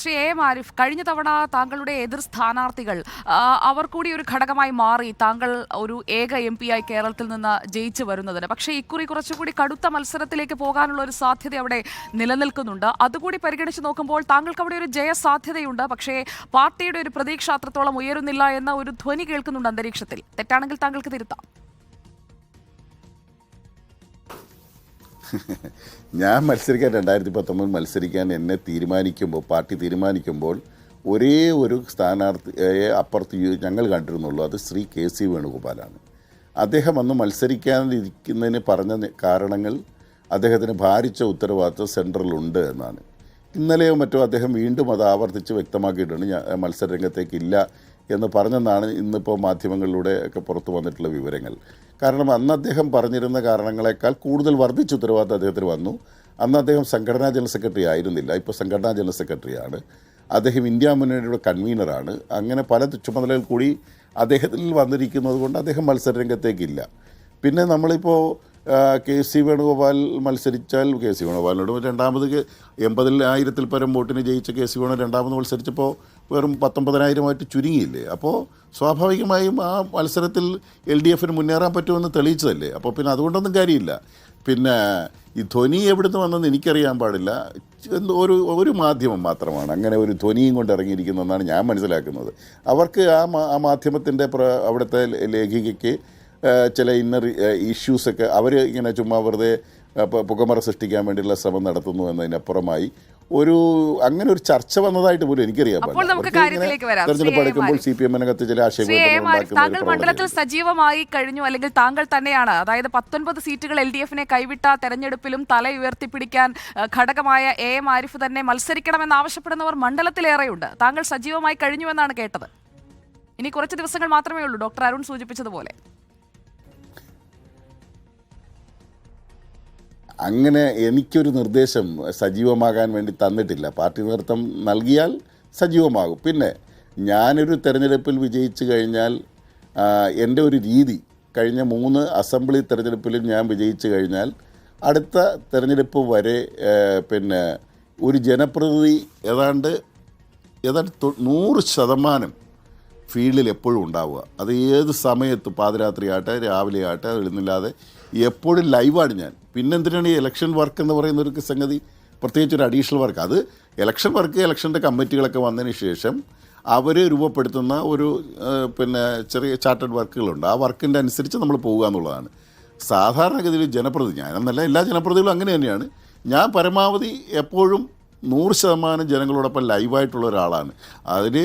Shri A M Arif, കഴിഞ്ഞ തവണ താങ്കളുടെ എതിർ സ്ഥാനാർത്ഥികൾ അവർ കൂടി ഒരു ഘടകമായി മാറി താങ്കൾ ഒരു ഏക MP ആയി കേരളത്തിൽ നിന്ന് ജയിച്ചു വരുന്നതിന്. പക്ഷേ ഇക്കുറി കുറച്ചുകൂടി കടുത്ത മത്സരത്തിലേക്ക് പോകാനുള്ള ഒരു സാധ്യത അവിടെ നിലനിൽക്കുന്നുണ്ട്. അതുകൂടി പരിഗണിച്ച് നോക്കുമ്പോൾ താങ്കൾക്ക് അവിടെ ഒരു ജയസാധ്യതയുണ്ട്. പക്ഷേ പാർട്ടിയുടെ ഒരു പ്രതീക്ഷ അത്രത്തോളം ഉയരുന്നില്ല എന്ന ഒരു ധ്വനി കേൾക്കുന്നുണ്ട് അന്തരീക്ഷത്തിൽ. തെറ്റാണെങ്കിൽ താങ്കൾക്ക് തിരുത്താം. ഞാൻ മത്സരിക്കാൻ 2019 മത്സരിക്കാൻ എന്നെ പാർട്ടി തീരുമാനിക്കുമ്പോൾ ഒരേ ഒരു സ്ഥാനാർത്ഥിയെ അപ്പുറത്ത് ഞങ്ങൾ കണ്ടിരുന്നുള്ളൂ. അത് ശ്രീ KC വേണുഗോപാലാണ്. അദ്ദേഹം അന്ന് മത്സരിക്കാനിരിക്കുന്നതിന് പറഞ്ഞ കാരണങ്ങൾ അദ്ദേഹത്തിന് ഭാരിച്ച ഉത്തരവാദിത്വം സെൻട്രലുണ്ട് എന്നാണ്. ഇന്നലെയോ മറ്റോ അദ്ദേഹം വീണ്ടും അത് ആവർത്തിച്ച് വ്യക്തമാക്കിയിട്ടുണ്ട്. മത്സരരംഗത്തേക്കില്ല എന്ന് പറഞ്ഞെന്നാണ് ഇന്നിപ്പോൾ മാധ്യമങ്ങളിലൂടെ ഒക്കെ പുറത്തു വന്നിട്ടുള്ള വിവരങ്ങൾ. കാരണം അന്ന് അദ്ദേഹം പറഞ്ഞിരുന്ന കാരണങ്ങളെക്കാൾ കൂടുതൽ വർദ്ധിച്ച ഉത്തരവാദിത്വം അദ്ദേഹത്തിന് വന്നു. അന്ന് അദ്ദേഹം സംഘടനാ ജനറൽ സെക്രട്ടറി ആയിരുന്നില്ല, ഇപ്പോൾ സംഘടനാ ജനറൽ സെക്രട്ടറിയാണ്. അദ്ദേഹം ഇന്ത്യ മുന്നണിയുടെ കൺവീനറാണ്. അങ്ങനെ പല ചുമതലകൾ കൂടി അദ്ദേഹത്തിൽ വന്നിരിക്കുന്നത് കൊണ്ട് അദ്ദേഹം മത്സരരംഗത്തേക്കില്ല. പിന്നെ നമ്മളിപ്പോൾ KC വേണുഗോപാൽ മത്സരിച്ചാൽ KC വേണുഗോപാലിനോട് രണ്ടാമത് 80,000 പരം വോട്ടിന് ജയിച്ച KC വേണു രണ്ടാമത് മത്സരിച്ചപ്പോൾ വെറും 19,000 ചുരുങ്ങിയില്ലേ? അപ്പോൾ സ്വാഭാവികമായും ആ മത്സരത്തിൽ LDFന് മുന്നേറാൻ പറ്റുമെന്ന് തെളിയിച്ചതല്ലേ. അപ്പോൾ പിന്നെ അതുകൊണ്ടൊന്നും കാര്യമില്ല. പിന്നെ ഈ ധ്വനി എവിടുന്ന് വന്നെന്ന് എനിക്കറിയാൻ പാടില്ല. ഒരു മാധ്യമം മാത്രമാണ് അങ്ങനെ ഒരു ധ്വനിയും കൊണ്ട് ഇറങ്ങിയിരിക്കുന്നതെന്നാണ് ഞാൻ മനസ്സിലാക്കുന്നത്. അവർക്ക് ആ മാധ്യമത്തിൻ്റെ അവിടുത്തെ ലേഖികയ്ക്ക് ചില ഇന്നർ ഇഷ്യൂസൊക്കെ അവർ ഇങ്ങനെ ചുമ്മാ വെറുതെ പുകമറ സൃഷ്ടിക്കാൻ വേണ്ടിയുള്ള ശ്രമം നടത്തുന്നു എന്നതിനപ്പുറമായി അങ്ങനെ ഒരു ചർച്ച വന്നതായിട്ട് പോലും എനിക്കറിയാൻ തെരഞ്ഞെടുപ്പ് അടുക്കുമ്പോൾ CPM-നകത്ത് ചില താങ്കൾ മണ്ഡലത്തിൽ സജീവമായി കഴിഞ്ഞു, അല്ലെങ്കിൽ താങ്കൾ തന്നെയാണ്, അതായത് 19 സീറ്റുകൾ LDFനെ കൈവിട്ട തെരഞ്ഞെടുപ്പിലും തല ഉയർത്തിപ്പിടിക്കാൻ ഘടകമായ എ എം ആരിഫ് തന്നെ മത്സരിക്കണമെന്ന് ആവശ്യപ്പെടുന്നവർ മണ്ഡലത്തിലേറെയുണ്ട്. താങ്കൾ സജീവമായി കഴിഞ്ഞുവെന്നാണ് കേട്ടത്. ഇനി കുറച്ച് ദിവസങ്ങൾ മാത്രമേ ഉള്ളൂ, ഡോക്ടർ അരുൺ സൂചിപ്പിച്ചതുപോലെ. അങ്ങനെ എനിക്കൊരു നിർദ്ദേശം സജീവമാകാൻ വേണ്ടി തന്നിട്ടില്ല. പാർട്ടി നേതൃത്വം നൽകിയാൽ സജീവമാകും. പിന്നെ ഞാനൊരു തെരഞ്ഞെടുപ്പിൽ വിജയിച്ചു കഴിഞ്ഞാൽ എൻ്റെ ഒരു രീതി, കഴിഞ്ഞ 3 അസംബ്ലി തെരഞ്ഞെടുപ്പിലും ഞാൻ വിജയിച്ചു കഴിഞ്ഞാൽ അടുത്ത തെരഞ്ഞെടുപ്പ് വരെ പിന്നെ ഒരു ജനപ്രതിനിധി ഏതാണ്ട് 100% ഫീൽഡിൽ എപ്പോഴും ഉണ്ടാവുക. അത് ഏത് സമയത്ത്, പാതിരാത്രി ആട്ടെ രാവിലെ ആട്ടെ എഴുന്നില്ലാതെ എപ്പോഴും ലൈവാണ് ഞാൻ. പിന്നെന്തിനാണ് ഈ ഇലക്ഷൻ വർക്ക് എന്ന് പറയുന്ന ഒരു സംഗതി, പ്രത്യേകിച്ച് ഒരു അഡീഷണൽ വർക്ക്? അത് ഇലക്ഷൻ വർക്ക്, ഇലക്ഷൻ്റെ കമ്മിറ്റികളൊക്കെ വന്നതിന് ശേഷം അവർ രൂപപ്പെടുത്തുന്ന ഒരു പിന്നെ ചെറിയ ചാർട്ടേഡ് വർക്കുകളുണ്ട്. ആ വർക്കിൻ്റെ അനുസരിച്ച് നമ്മൾ പോകുക എന്നുള്ളതാണ് സാധാരണഗതിയിൽ ജനപ്രതിനിധി. ഞാനെന്നല്ല, എല്ലാ ജനപ്രതിനിധികളും അങ്ങനെ തന്നെയാണ്. ഞാൻ പരമാവധി എപ്പോഴും 100% ജനങ്ങളോടൊപ്പം ലൈവായിട്ടുള്ള ഒരാളാണ്. അതിൽ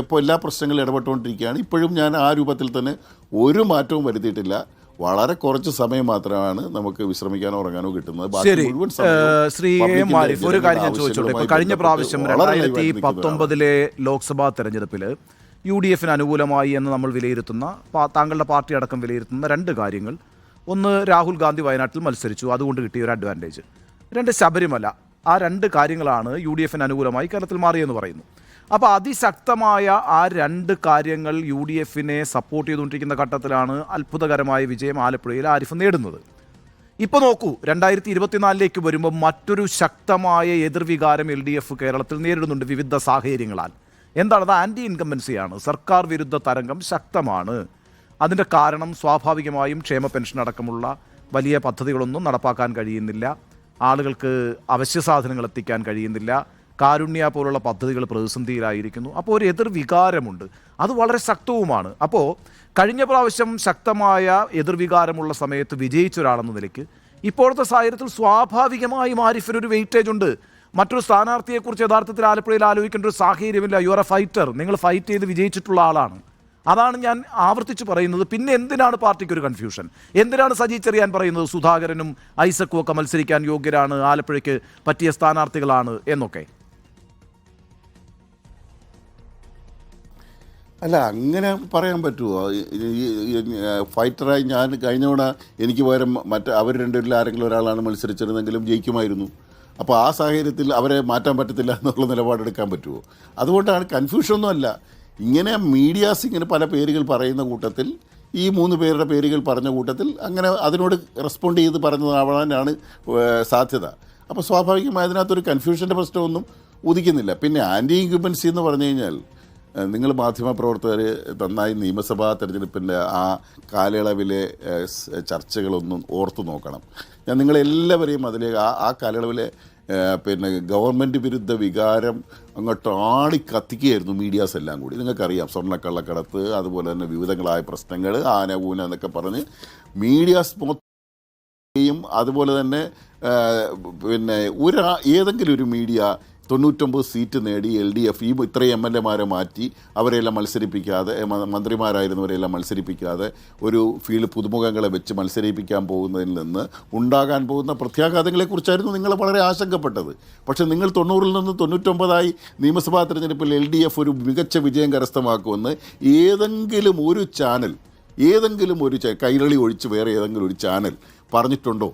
ഇപ്പോൾ എല്ലാ പ്രശ്നങ്ങളും ഇടപെട്ടുകൊണ്ടിരിക്കുകയാണ്. ഇപ്പോഴും ഞാൻ ആ രൂപത്തിൽ തന്നെ ഒരു മാറ്റവും വരുത്തിയിട്ടില്ല. വളരെ കുറച്ച് സമയം മാത്രമാണ് നമുക്ക് വിശ്രമിക്കാനോ ഉറങ്ങാനോ കിട്ടുന്നത്. ശ്രീ എം ആരിഫ്, ഒരു കാര്യം ഞാൻ ചോദിച്ചോട്ടെ. ഇപ്പോൾ കഴിഞ്ഞ പ്രാവശ്യം 2019 ലോക്സഭാ തെരഞ്ഞെടുപ്പിൽ UDFന് അനുകൂലമായി എന്ന് നമ്മൾ വിലയിരുത്തുന്ന, താങ്കളുടെ പാർട്ടി അടക്കം വിലയിരുത്തുന്ന 2 കാര്യങ്ങൾ: ഒന്ന്, രാഹുൽ ഗാന്ധി വയനാട്ടിൽ മത്സരിച്ചു, അതുകൊണ്ട് കിട്ടിയ ഒരു അഡ്വാൻറ്റേജ്; 2, ശബരിമല. ആ 2 കാര്യങ്ങളാണ് UDFന് അനുകൂലമായി കേരളത്തിൽ മാറിയെന്ന് പറയുന്നു. അപ്പോൾ അതിശക്തമായ ആ 2 കാര്യങ്ങൾ UDFനെ സപ്പോർട്ട് ചെയ്തുകൊണ്ടിരിക്കുന്ന ഘട്ടത്തിലാണ് അത്ഭുതകരമായ വിജയം ആലപ്പുഴയിൽ ആരിഫ് നേടുന്നത്. ഇപ്പോൾ നോക്കൂ, 2024 വരുമ്പോൾ മറ്റൊരു ശക്തമായ എതിർവികാരം LDF കേരളത്തിൽ നേരിടുന്നുണ്ട് വിവിധ സാഹചര്യങ്ങളാൽ. എന്താണ്? അത് ആൻറ്റി ഇൻകംബൻസിയാണ്. സർക്കാർ വിരുദ്ധ തരംഗം ശക്തമാണ്. അതിൻ്റെ കാരണം സ്വാഭാവികമായും ക്ഷേമ പെൻഷൻ അടക്കമുള്ള വലിയ പദ്ധതികളൊന്നും നടപ്പാക്കാൻ കഴിയുന്നില്ല, ആളുകൾക്ക് അവശ്യ സാധനങ്ങൾ എത്തിക്കാൻ കഴിയുന്നില്ല, കാരുണ്യ പോലുള്ള പദ്ധതികൾ പ്രതിസന്ധിയിലായിരിക്കുന്നു. അപ്പോൾ ഒരു എതിർവികാരമുണ്ട്, അത് വളരെ ശക്തവുമാണ്. അപ്പോൾ കഴിഞ്ഞ പ്രാവശ്യം ശക്തമായ എതിർവികാരമുള്ള സമയത്ത് വിജയിച്ച ഒരാളെന്ന നിലയ്ക്ക് ഇപ്പോഴത്തെ സാഹചര്യത്തിൽ സ്വാഭാവികമായും ആരിഫിനൊരു വെയിറ്റേജ് ഉണ്ട്. മറ്റൊരു സ്ഥാനാർത്ഥിയെക്കുറിച്ച് യഥാർത്ഥത്തിൽ ആലപ്പുഴയിൽ ആലോചിക്കേണ്ട ഒരു സാഹചര്യമില്ല. യു ആർ എ ഫൈറ്റർ, നിങ്ങൾ ഫൈറ്റ് ചെയ്ത് വിജയിച്ചിട്ടുള്ള ആളാണ്. അതാണ് ഞാൻ ആവർത്തിച്ച് പറയുന്നത്. പിന്നെ എന്തിനാണ് പാർട്ടിക്ക് ഒരു കൺഫ്യൂഷൻ? എന്തിനാണ് സജി ചെറിയാൻ പറയുന്നത് സുധാകരനും ഐസക്കും ഒക്കെ മത്സരിക്കാൻ യോഗ്യരാണ്, ആലപ്പുഴയ്ക്ക് പറ്റിയ സ്ഥാനാർത്ഥികളാണ് എന്നൊക്കെ? അല്ല, അങ്ങനെ പറയാൻ പറ്റുമോ? ഫൈറ്ററായി ഞാൻ കഴിഞ്ഞ തവണ എനിക്ക് പകരം അവർ 2 പേരിൽ ആരെങ്കിലും ഒരാളാണ് മത്സരിച്ചിരുന്നെങ്കിലും ജയിക്കുമായിരുന്നു. അപ്പോൾ ആ സാഹചര്യത്തിൽ അവരെ മാറ്റാൻ പറ്റത്തില്ല എന്നുള്ള നിലപാടെടുക്കാൻ പറ്റുമോ? അതുകൊണ്ടാണ്, കൺഫ്യൂഷനൊന്നും അല്ല. ഇങ്ങനെ മീഡിയാസ് ഇങ്ങനെ പല പേരുകൾ പറയുന്ന കൂട്ടത്തിൽ ഈ 3 പേരുടെ പേരുകൾ പറഞ്ഞ കൂട്ടത്തിൽ അങ്ങനെ അതിനോട് റെസ്പോണ്ട് ചെയ്ത് പറഞ്ഞതാവാനാണ് സാധ്യത. അപ്പോൾ സ്വാഭാവികമായി അതിനകത്തൊരു കൺഫ്യൂഷൻ്റെ പ്രശ്നമൊന്നും ഉദിക്കുന്നില്ല. പിന്നെ ആൻറ്റി ഇൻക്യുബൻസി എന്ന് പറഞ്ഞു കഴിഞ്ഞാൽ നിങ്ങൾ മാധ്യമപ്രവർത്തകർ നന്നായി നിയമസഭാ തെരഞ്ഞെടുപ്പിൻ്റെ ആ കാലയളവിലെ ചർച്ചകളൊന്നും ഓർത്തു നോക്കണം. ഞാൻ നിങ്ങളെല്ലാവരെയും അതിലെ ആ കാലയളവിലെ പിന്നെ ഗവൺമെൻറ് വിരുദ്ധ വികാരം അങ്ങോട്ട് കത്തിക്കുകയായിരുന്നു മീഡിയാസ് എല്ലാം കൂടി. നിങ്ങൾക്കറിയാം, സ്വർണ്ണക്കള്ളക്കടത്ത്, അതുപോലെ തന്നെ വിവിധങ്ങളായ പ്രശ്നങ്ങൾ, ആന ഊന എന്നൊക്കെ പറഞ്ഞ് മീഡിയാസ് മൊത്തം, അതുപോലെ തന്നെ പിന്നെ ഏതെങ്കിലും ഒരു മീഡിയ 99 സീറ്റ് നേടി LDF ഇത്രയും MLA-മാരെ മാറ്റി അവരെല്ലാം മത്സരിപ്പിക്കാതെ, മന്ത്രിമാരായിരുന്നവരെല്ലാം മത്സരിപ്പിക്കാതെ ഒരു ഫീൽഡ് പുതുമുഖങ്ങളെ വെച്ച് മത്സരിപ്പിക്കാൻ പോകുന്നതിൽ നിന്ന് ഉണ്ടാകാൻ പോകുന്ന പ്രത്യാഘാതങ്ങളെക്കുറിച്ചായിരുന്നു നിങ്ങൾ വളരെ ആശങ്കപ്പെട്ടത്. പക്ഷേ നിങ്ങൾ 90-ൽ നിന്ന് 99 നിയമസഭാ തെരഞ്ഞെടുപ്പിൽ LDF ഒരു മികച്ച വിജയം കരസ്ഥമാക്കുമെന്ന് ഏതെങ്കിലും ഒരു ചാനൽ കൈരളി ഒഴിച്ച് വേറെ ഏതെങ്കിലും ഒരു ചാനൽ പറഞ്ഞിട്ടുണ്ടോ?